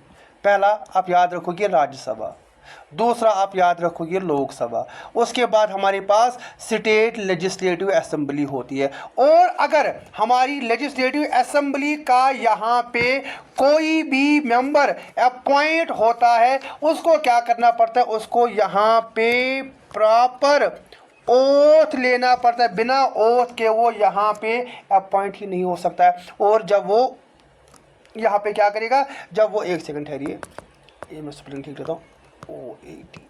A: पहला आप याद रखोगे राज्यसभा, दूसरा आप याद रखोगे लोकसभा। उसके बाद हमारे पास स्टेट लेजिस्लेटिव असेंबली होती है। और अगर हमारी लेजिस्लेटिव असेंबली का यहाँ पे कोई भी मेंबर अपॉइंट होता है उसको क्या करना पड़ता है, उसको यहाँ पे प्रॉपर ओथ लेना पड़ता है। बिना ओथ के वो यहाँ पे अपॉइंट ही नहीं हो सकता है। और जब वो यहाँ पे क्या करेगा, जब वो, एक सेकंड ठहरिए, ये मैं स्पेलिंग ठीक करता हूँ, OATH,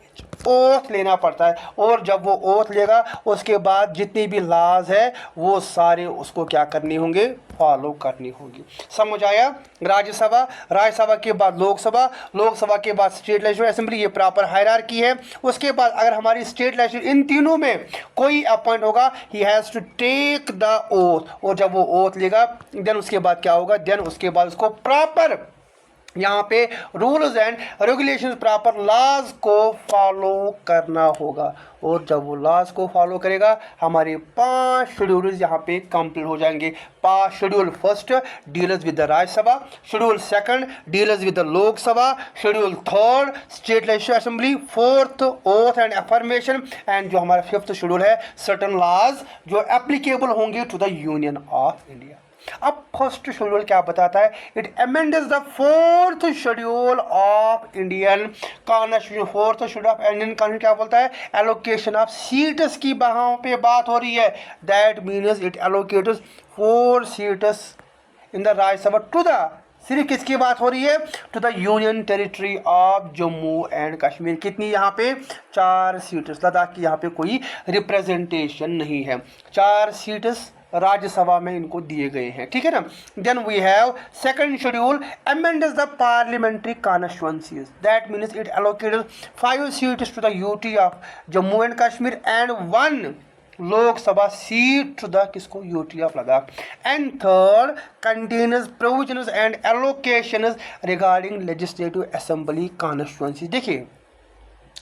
A: ओथ लेना पड़ता है। और जब वो ओथ लेगा उसके बाद जितनी भी लॉज है वो सारे उसको क्या करने होंगे, फॉलो करनी होगी। समझ आया? राज्यसभा, राज्यसभा के बाद लोकसभा, लोकसभा के बाद स्टेट लेजिस्लेटिव असेंबली, ये प्रॉपर हायरार्की है। उसके बाद अगर हमारी स्टेट लेजिस्लेटिव, इन तीनों में कोई अपॉइंट होगा he has to take the oath. और जब वो ओथ लेगा देन उसके बाद क्या होगा, देन उसके बाद उसको प्रॉपर यहाँ पे rules and regulations, proper laws को फॉलो करना होगा। और जब वो लॉज को फॉलो करेगा हमारे 5 शेड्यूल्स यहाँ पे कंप्लीट हो जाएंगे। 5 schedule, first deals with the Rajya Sabha, schedule second deals with the Lok Sabha, schedule third state legislative assembly, fourth oath and affirmation, and जो हमारा 5th शेड्यूल है सर्टन लॉज जो एप्लीकेबल होंगे to the union of India. अब फर्स्ट शेड्यूल क्या बताता है, it amends the 4th schedule of Indian constitution. 4th schedule of Indian constitution क्या बोलता है, एलोकेशन ऑफ सीट्स की वहाँ पे बात हो रही है। That means it allocates 4 seats in the Rajya Sabha to the, सिर्फ किसकी बात हो रही है, to the union territory of Jammu and Kashmir. कितनी यहाँ पे, 4 सीट्स। लद्दाख की यहाँ पे कोई रिप्रेजेंटेशन नहीं है। 4 सीट्स राज्यसभा में इनको दिए गए हैं, ठीक है ना। Then we have second schedule amends the parliamentary constituencies, that means it allocated 5 seats to the UT of Jammu and Kashmir and 1 Lok Sabha seat to the किसको, UT of Ladakh. And third contains provisions and allocations regarding legislative assembly constituency. देखिए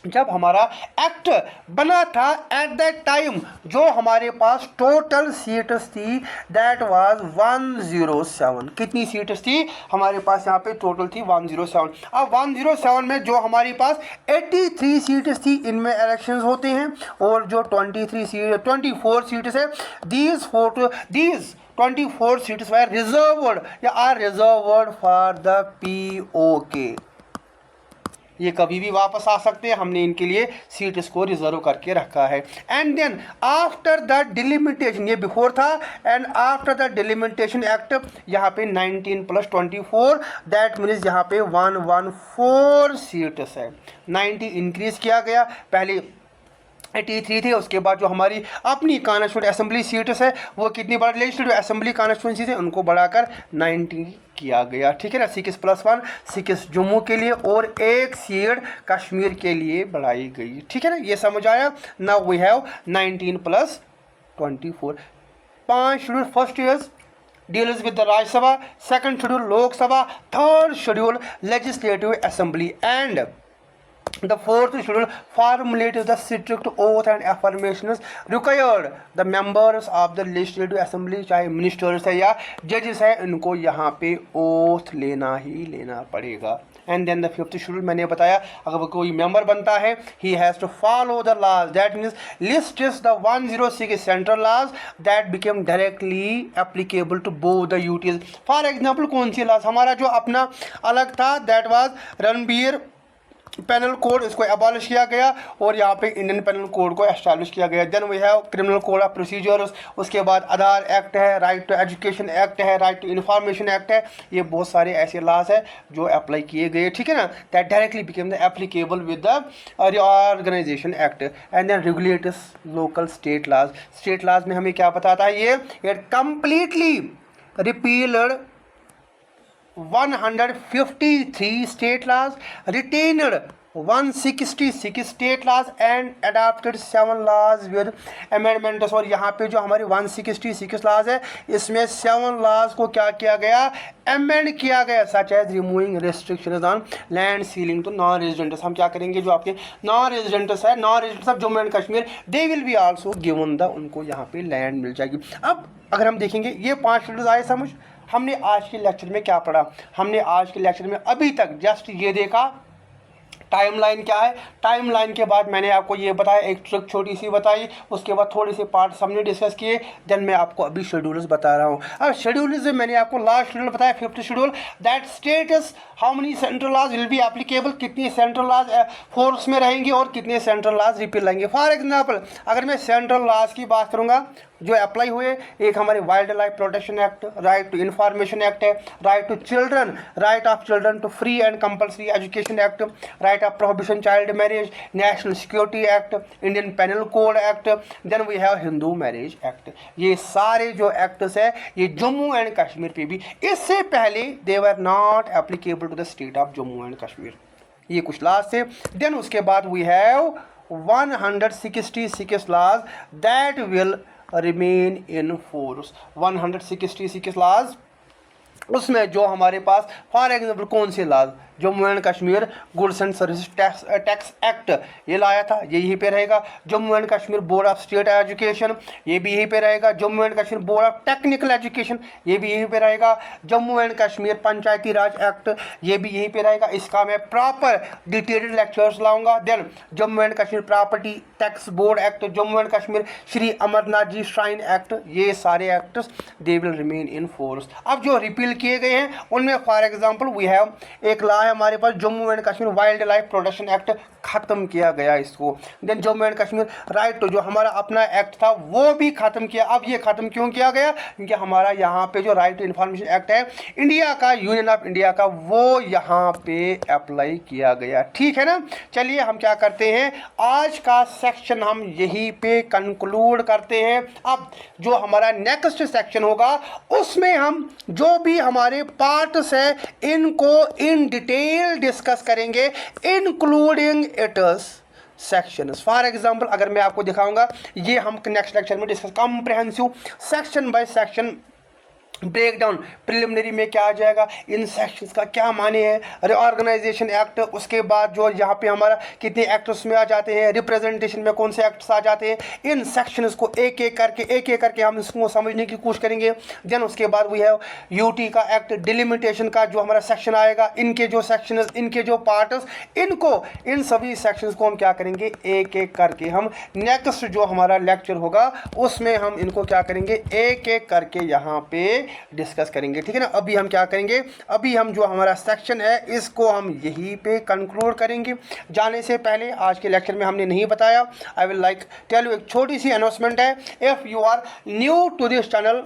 A: जब हमारा एक्ट बना था एट दैट टाइम जो हमारे पास टोटल सीट्स थी दैट वाज 107। कितनी सीट्स थी हमारे पास, यहाँ पे टोटल थी 107। अब 107 में जो हमारे पास 83 सीट्स थी इनमें इलेक्शंस होते हैं, और जो 24 सीट्स है दीज 24 सीट्स वर रिजर्व्ड या are reserved for the POK। ये कभी भी वापस आ सकते हैं, हमने इनके लिए सीट इसको रिजर्व करके रखा है। And then after the delimitation, ये बिफोर था, and after the delimitation act यहाँ पे 19 + 24 दैट मीन्स यहाँ पे 114 सीट्स है। 90 इंक्रीज किया गया, पहले 83 थे, उसके बाद जो हमारी अपनी कॉन्स्टिट्यूंट असेंबली सीट्स है वो कितनी बढ़, लेजिस्लेटिव असेंबली कॉन्स्टिट्यूंसी से उनको बढ़ाकर 90 किया गया, ठीक है ना। 6 + 1 6 जम्मू के लिए और 1 सीट कश्मीर के लिए बढ़ाई गई, ठीक है ना। ये समझ आया। Now we have 19 + 24। 5 schedule first years deals with the Rajya Sabha, second schedule Lok Sabha, third schedule legislative assembly and the fourth schedule formulates the strict oath and affirmations required the members of the legislative assembly, चाहे मिनिस्टर्स है या जजेस है, इनको यहाँ पे ओथ लेना ही लेना पड़ेगा। And then the fifth schedule मैंने बताया अगर कोई मेंबर बनता है he has to follow the laws, that means lists the 106 central laws that became directly applicable to both the UTs. For example कौन सी लॉज, हमारा जो अपना अलग था that was Ranbir penal code, इसको एबॉलिश किया गया और यहाँ पे इंडियन पेनल कोड को एस्टैब्लिश किया गया। Then we have criminal code of procedures, उसके बाद आधार एक्ट है, राइट टू एजुकेशन एक्ट है, राइट टू इन्फॉर्मेशन एक्ट है। ये बहुत सारे ऐसे लॉज है जो अप्लाई किए गए, ठीक है ना, that directly became the applicable with the organization act. And then regulators local state laws. State laws में हमें क्या बताता है, ये it completely repealed 153 state laws, retained 166 state laws and adopted 7 laws with amendments। और यहाँ पे जो हमारे 166 laws है इसमें 7 laws को क्या किया गया, अमेंड किया गया, such as removing restrictions on land ceiling to non residents. हम क्या करेंगे, जो आपके नॉन रेजिडेंट्स है, non residents of Jammu and Kashmir, they will be also given the, उनको यहाँ पे लैंड मिल जाएगी। अब अगर हम देखेंगे ये 5 शेड्यूल्स आए समझ। हमने आज के लेक्चर में क्या पढ़ा, हमने आज के लेक्चर में अभी तक जस्ट ये देखा टाइमलाइन क्या है। टाइमलाइन के बाद मैंने आपको ये बताया, एक ट्रिक छोटी सी बताई, उसके बाद थोड़े से पार्ट्स हमने डिस्कस किए, देन मैं आपको अभी शेड्यूल्स बता रहा हूँ। अब शेड्यूल्स में मैंने आपको लास्ट शेड्यूल बताया, 5th schedule, that states how many central laws will be applicable, कितने सेंट्रल लॉज फोर्स में रहेंगे और कितने सेंट्रल लॉज रिपील रहेंगे। फॉर एग्जाम्पल अगर मैं सेंट्रल लॉज की बात करूँगा जो अप्लाई हुए, एक हमारे wildlife protection act, right to information act है, right to children, right of children to free and compulsory education act, right of prohibition child marriage, national security act, Indian penal code act, then we have Hindu marriage act. ये सारे जो एक्ट्स है ये जम्मू एंड कश्मीर पे भी, इससे पहले they were not applicable to the state of Jammu and Kashmir. ये कुछ लास्ट थे। देन उसके बाद we have 166 laws that will remain in force। 166 laws, उसमें जो हमारे पास फॉर एग्जाम्पल कौन से laws, Jammu and Kashmir goods and service tax act ये लाया था, ये यहीं पे रहेगा। Jammu and Kashmir board of state education ये भी यहीं पे रहेगा। Jammu and Kashmir board of technical education ये भी यहीं पे रहेगा। जम्मू एंड कश्मीर पंचायती राज एक्ट ये भी यहीं पे रहेगा। इसका मैं प्रॉपर डिटेल्ड लेक्चर्स लाऊंगा। Then Jammu and Kashmir property tax board act, Jammu and Kashmir Shri Amarnath ji shrine act, ये सारे acts they will remain in force. अब जो रिपील किए गए हैं उनमें फॉर एग्जाम्पल वी हैव एक लॉ हमारे पास Jammu and Kashmir wildlife protection act ख़त्म किया गया इसको। Then Jammu and Kashmir right to जो हमारा अपना एक्ट था वो भी ख़त्म किया। अब ये ख़त्म क्यों किया गया? क्योंकि हमारा यहाँ पे जो राइट टू इन्फॉर्मेशन एक्ट है इंडिया का, यूनियन ऑफ इंडिया का, वो यहाँ पे अप्लाई किया गया। ठीक है ना। चलिए हम क्या करते हैं, आज का सेक्शन हम यहीं पे कंक्लूड करते हैं। अब जो हमारा नेक्स्ट सेक्शन होगा उसमें हम जो भी हमारे पार्ट्स हैं इनको इन डिटेल डिस्कस करेंगे, including its sections. For example अगर मैं आपको दिखाऊंगा, ये हम नेक्स्ट लेक्चर में discuss comprehensive section by section break down. Preliminary में क्या आ जाएगा, इन सेक्शंस का क्या माने हैं, रिऑर्गेनाइजेशन एक्ट, उसके बाद जो यहाँ पे हमारा कितने एक्ट उसमें आ जाते हैं, रिप्रेजेंटेशन में कौन से एक्ट्स आ जाते हैं, इन सेक्शंस को एक एक करके हम इसको समझने की कोशिश करेंगे। देन उसके बाद वी हैव यूटी का एक्ट, डिलिमिटेशन का जो हमारा सेक्शन आएगा, इनके जो सेक्शन, इनके जो पार्ट्स, इनको इन सभी सेक्शंस को हम क्या करेंगे, एक एक करके हम नेक्स्ट जो हमारा लेक्चर होगा उसमें हम इनको क्या करेंगे, एक एक करके यहाँ पे डिस्कस करेंगे। ठीक है ना। अभी हम क्या करेंगे, अभी हम जो हमारा सेक्शन है इसको हम यहीं पे कंक्लूड करेंगे। जाने से पहले आज के लेक्चर में हमने नहीं बताया, I will like tell you, एक छोटी सी अनाउंसमेंट है। If you are new to this channel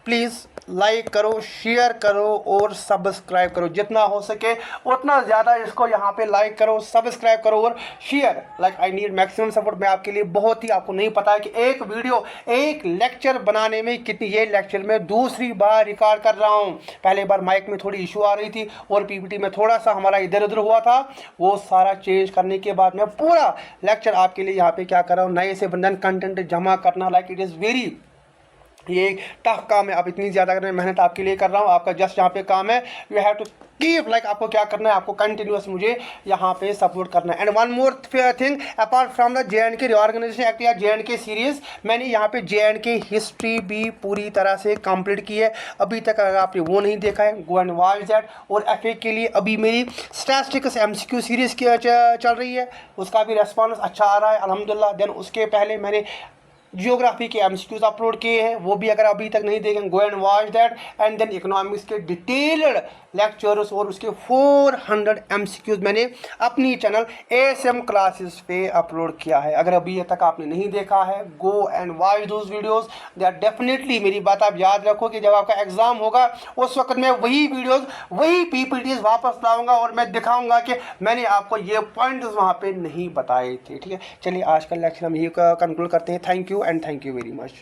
A: please like करो, शेयर करो और सब्सक्राइब करो। जितना हो सके उतना ज़्यादा इसको यहाँ पे लाइक करो, सब्सक्राइब करो और share. Like I need maximum support. मैं आपके लिए बहुत ही, आपको नहीं पता है कि एक वीडियो, एक लेक्चर बनाने में कितनी, ये लेक्चर में दूसरी बार रिकॉर्ड कर रहा हूँ। पहले बार माइक में थोड़ी इशू आ रही थी और पीपीटी में थोड़ा सा हमारा इधर उधर हुआ था, वो सारा चेंज करने के बाद मैं पूरा लेक्चर आपके लिए यहाँ पे क्या कर रहा हूँ, नए से बंधन कंटेंट जमा करना। लाइक इट इज़ वेरी, ये एक टफ काम है। आप इतनी ज़्यादा मेहनत आपके लिए कर रहा हूँ, आपका जस्ट यहाँ पे काम है, you have to keep, like आपको क्या करना है, आपको कंटिन्यूस मुझे यहाँ पे सपोर्ट करना है। And one more thing, apart from the JNK reorganisation act या JNK सीरीज़, मैंने यहाँ पे JNK हिस्ट्री भी पूरी तरह से कंप्लीट की है। अभी तक अगर आपने वो नहीं देखा है, गो एंड वॉच दैट। और FA के लिए अभी मेरी स्टैटिस्टिक्स MCQ सीरीज़ की चल रही है, उसका भी रिस्पॉन्स अच्छा आ रहा है अल्हम्दुलिल्लाह। देन उसके पहले मैंने जियोग्राफी के MCQs अपलोड किए हैं, वो भी अगर अभी तक नहीं देखें, go and watch that. And then economics के डिटेल्ड लेक्चर्स और उसके 400 MCQs मैंने अपनी चैनल ASM क्लासेस पे अपलोड किया है। अगर अभी तक आपने नहीं देखा है, go and watch those videos. They are definitely, मेरी बात आप याद रखो कि जब आपका एग्जाम होगा उस वक्त मैं वही वीडियोस, वही PPTs वापस लाऊंगा और मैं दिखाऊंगा कि मैंने आपको ये पॉइंट्स वहाँ पे नहीं बताए थे। ठीक है। चलिए आज का लेक्चर हम यही कंक्लूड करते हैं। Thank you and thank you very much.